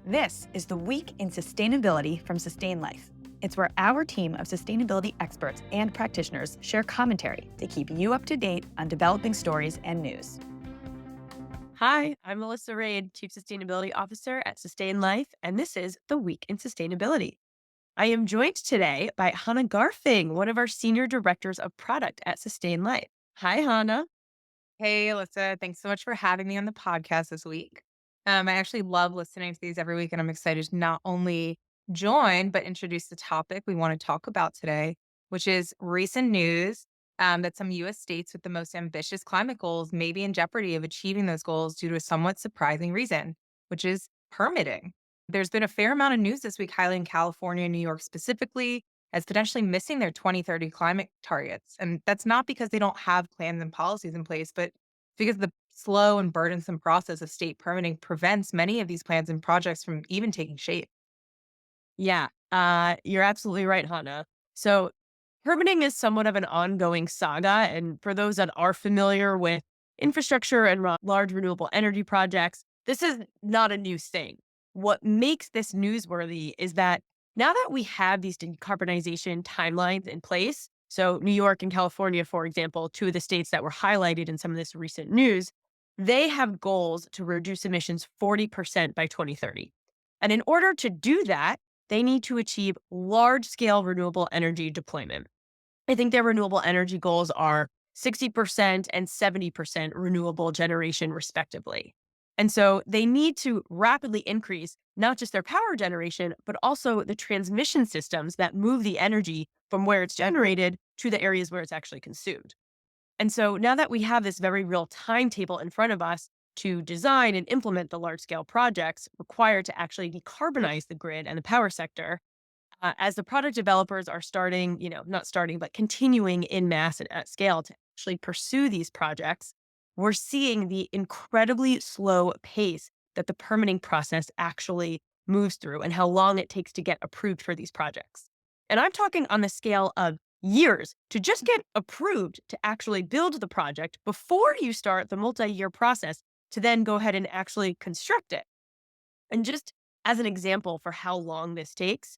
This is the Week in Sustainability from Sustain.Life. It's where our team of sustainability experts and practitioners share commentary to keep you up to date on developing stories and news. Hi, I'm Melissa Raid, Chief Sustainability Officer at Sustain.Life, and this is the Week in Sustainability. I am joined today by Hannah Garfing, one of our Senior Directors of Product at Sustain.Life. Hi, Hannah. Hey, Alyssa. Thanks so much for having me on the podcast this week. I actually love listening to these every week, and I'm excited to not only join, but introduce the topic we want to talk about today, which is recent news that some U.S. states with the most ambitious climate goals may be in jeopardy of achieving those goals due to a somewhat surprising reason, which is permitting. There's been a fair amount of news this week highlighting California and New York specifically as potentially missing their 2030 climate targets. And that's not because they don't have plans and policies in place, but because the slow and burdensome process of state permitting prevents many of these plans and projects from even taking shape. Yeah, you're absolutely right, Hannah. So, permitting is somewhat of an ongoing saga. And for those that are familiar with infrastructure and large renewable energy projects, this is not a new thing. What makes this newsworthy is that now that we have these decarbonization timelines in place, so New York and California, for example, two of the states that were highlighted in some of this recent news, they have goals to reduce emissions 40% by 2030. And in order to do that, they need to achieve large scale renewable energy deployment. I think their renewable energy goals are 60% and 70% renewable generation, respectively. And so they need to rapidly increase not just their power generation, but also the transmission systems that move the energy from where it's generated to the areas where it's actually consumed. And so now that we have this very real timetable in front of us to design and implement the large scale projects required to actually decarbonize the grid and the power sector, as the product developers are starting, not starting, but continuing in mass and at scale to actually pursue these projects, we're seeing the incredibly slow pace that the permitting process actually moves through and how long it takes to get approved for these projects. And I'm talking on the scale of years to just get approved to actually build the project before you start the multi year process to then go ahead and actually construct it. And just as an example for how long this takes,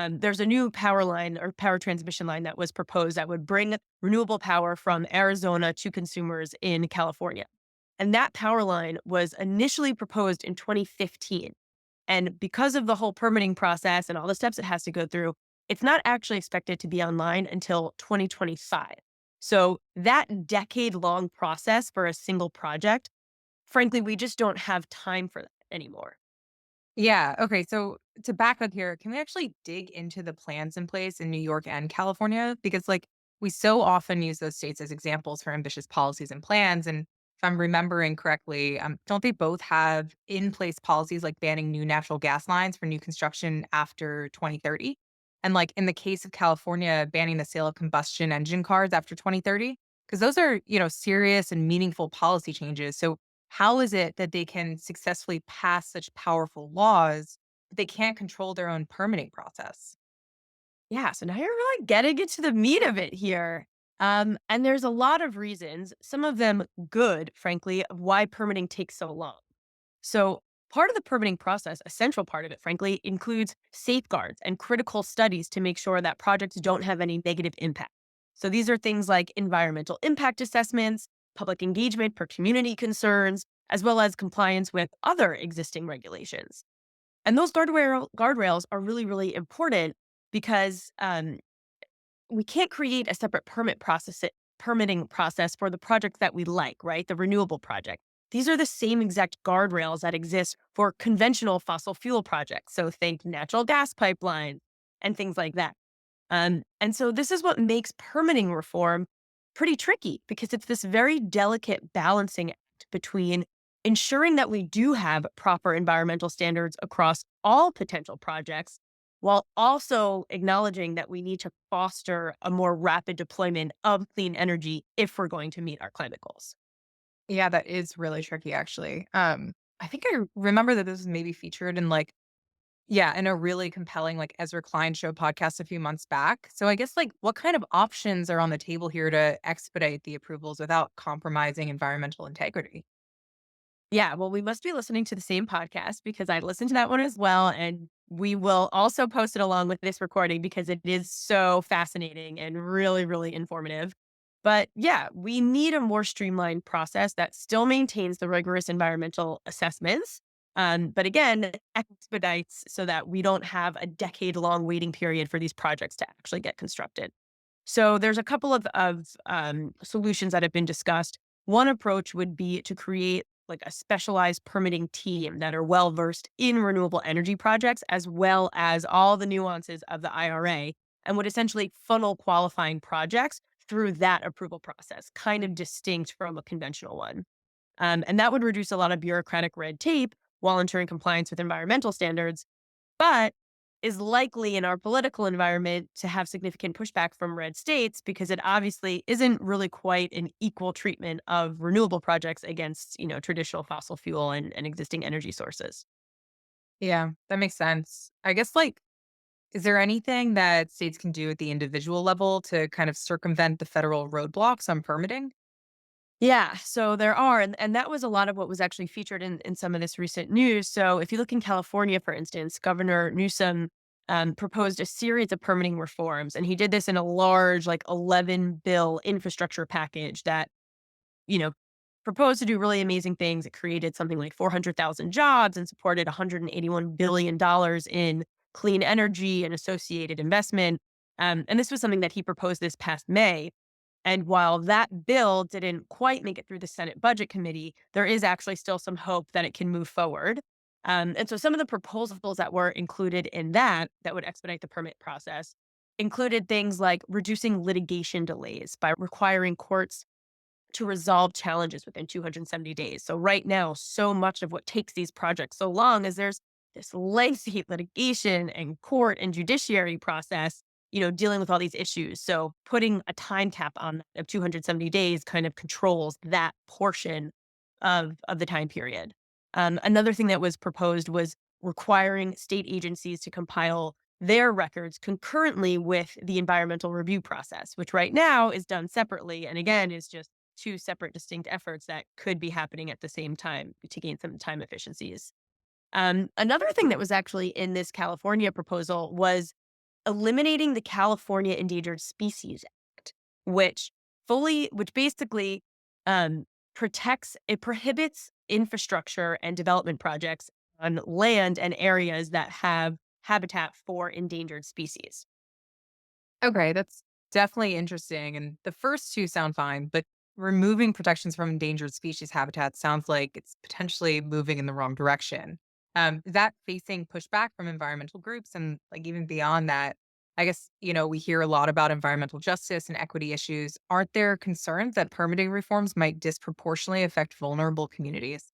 there's a new power line or power transmission line that was proposed that would bring renewable power from Arizona to consumers in California. And that power line was initially proposed in 2015. And because of the whole permitting process and all the steps it has to go through, it's not actually expected to be online until 2025. So that decade long process for a single project, frankly, we just don't have time for that anymore. Yeah. Okay. So to back up here, can we actually dig into the plans in place in New York and California? Because, like, we so often use those states as examples for ambitious policies and plans. And if I'm remembering correctly, don't they both have in place policies like banning new natural gas lines for new construction after 2030? And, like, in the case of California, banning the sale of combustion engine cars after 2030? Because those are, serious and meaningful policy changes. So, how is it that they can successfully pass such powerful laws, but they can't control their own permitting process? Yeah, so now you're really getting into the meat of it here. And there's a lot of reasons, some of them good, frankly, of why permitting takes so long. So, part of the permitting process, a central part of it, frankly, includes safeguards and critical studies to make sure that projects don't have any negative impact. So, these are things like environmental impact assessments, public engagement for community concerns, as well as compliance with other existing regulations. And those guardrails are really, really important because we can't create a separate permitting process for the projects that we like, right? The renewable project. These are the same exact guardrails that exist for conventional fossil fuel projects. So think natural gas pipelines and things like that. And so this is what makes permitting reform pretty tricky because it's this very delicate balancing act between ensuring that we do have proper environmental standards across all potential projects while also acknowledging that we need to foster a more rapid deployment of clean energy if we're going to meet our climate goals. Yeah, that is really tricky, actually. I think I remember that this was maybe featured in yeah, in a really compelling Ezra Klein show podcast a few months back. So I guess what kind of options are on the table here to expedite the approvals without compromising environmental integrity? Yeah, well, we must be listening to the same podcast because I listened to that one as well. And we will also post it along with this recording because it is so fascinating and really, really informative. But yeah, we need a more streamlined process that still maintains the rigorous environmental assessments. But again, expedites so that we don't have a decade long waiting period for these projects to actually get constructed. So there's a couple of solutions that have been discussed. One approach would be to create like a specialized permitting team that are well versed in renewable energy projects, as well as all the nuances of the IRA, and would essentially funnel qualifying projects through that approval process, kind of distinct from a conventional one. And that would reduce a lot of bureaucratic red tape while ensuring compliance with environmental standards, but is likely in our political environment to have significant pushback from red states because it obviously isn't really quite an equal treatment of renewable projects against, traditional fossil fuel and existing energy sources. Yeah, that makes sense. I guess, like, is there anything that states can do at the individual level to kind of circumvent the federal roadblocks on permitting? Yeah, so there are, and that was a lot of what was actually featured in some of this recent news. So if you look in California, for instance, Governor Newsom proposed a series of permitting reforms, and he did this in a large, like 11 bill infrastructure package that you know, proposed to do really amazing things. It created something like 400,000 jobs and supported $181 billion in clean energy and associated investment. And this was something that he proposed this past May. And while that bill didn't quite make it through the Senate Budget Committee, there is actually still some hope that it can move forward. And so some of the proposals that were included in that would expedite the permit process included things like reducing litigation delays by requiring courts to resolve challenges within 270 days. So right now, so much of what takes these projects so long is there's this lengthy litigation and court and judiciary process, dealing with all these issues. So putting a time cap on that of 270 days kind of controls that portion of the time period. Another thing that was proposed was requiring state agencies to compile their records concurrently with the environmental review process, which right now is done separately. And again, is just two separate distinct efforts that could be happening at the same time to gain some time efficiencies. Another thing that was actually in this California proposal was eliminating the California Endangered Species Act, which basically um, it prohibits infrastructure and development projects on land and areas that have habitat for endangered species. Okay, that's definitely interesting. And the first two sound fine, but removing protections from endangered species habitats sounds like it's potentially moving in the wrong direction. Is that facing pushback from environmental groups? And like even beyond that, I guess, we hear a lot about environmental justice and equity issues. Aren't there concerns that permitting reforms might disproportionately affect vulnerable communities?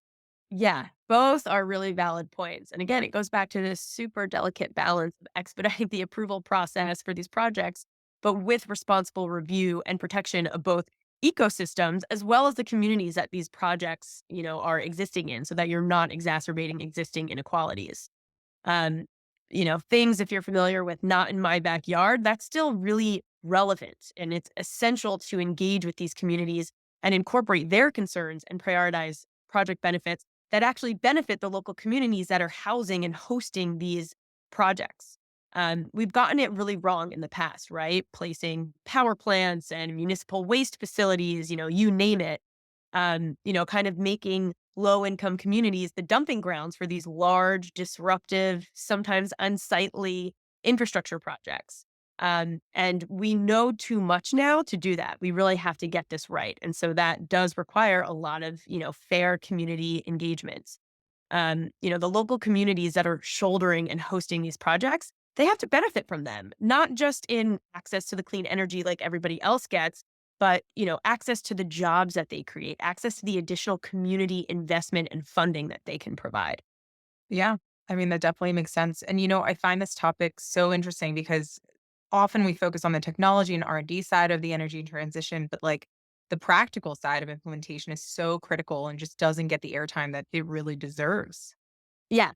Yeah, both are really valid points. And again, it goes back to this super delicate balance of expediting the approval process for these projects, but with responsible review and protection of both ecosystems as well as the communities that these projects, are existing in so that you're not exacerbating existing inequalities. Um, things if you're familiar with not in my backyard, that's still really relevant and it's essential to engage with these communities and incorporate their concerns and prioritize project benefits that actually benefit the local communities that are housing and hosting these projects. We've gotten it really wrong in the past, right? Placing power plants and municipal waste facilities, you name it, kind of making low income communities the dumping grounds for these large, disruptive, sometimes unsightly infrastructure projects. And we know too much now to do that. We really have to get this right. And so that does require a lot of, fair community engagements. The local communities that are shouldering and hosting these projects, they have to benefit from them, not just in access to the clean energy like everybody else gets, but, access to the jobs that they create, access to the additional community investment and funding that they can provide. Yeah. I mean, that definitely makes sense. And I find this topic so interesting because often we focus on the technology and R&D side of the energy transition, but like the practical side of implementation is so critical and just doesn't get the airtime that it really deserves. Yeah.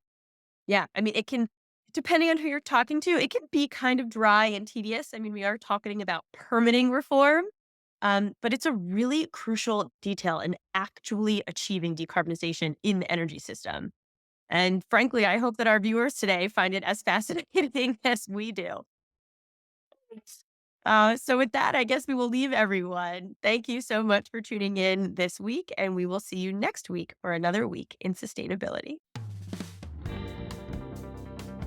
Yeah. I mean, it can, depending on who you're talking to, it can be kind of dry and tedious. I mean, we are talking about permitting reform. But it's a really crucial detail in actually achieving decarbonization in the energy system. And frankly, I hope that our viewers today find it as fascinating as we do. So with that, I guess we will leave everyone. Thank you so much for tuning in this week, and we will see you next week for another week in sustainability.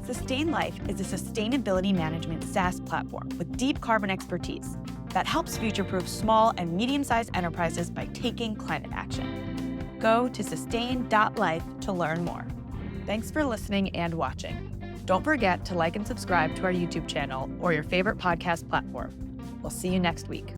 Sustain.Life is a sustainability management SaaS platform with deep carbon expertise that helps future-proof small and medium-sized enterprises by taking climate action. Go to Sustain.Life to learn more. Thanks for listening and watching. Don't forget to like and subscribe to our YouTube channel or your favorite podcast platform. We'll see you next week.